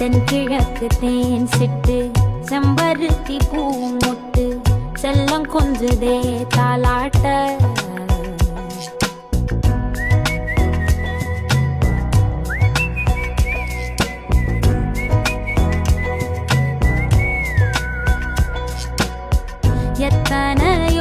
தென்கிழக்கு தேன் சிட்டு செம்பருத்தி பூ முட்டு செல்லம் கொஞ்சுதே தாலாட்ட. எத்தனை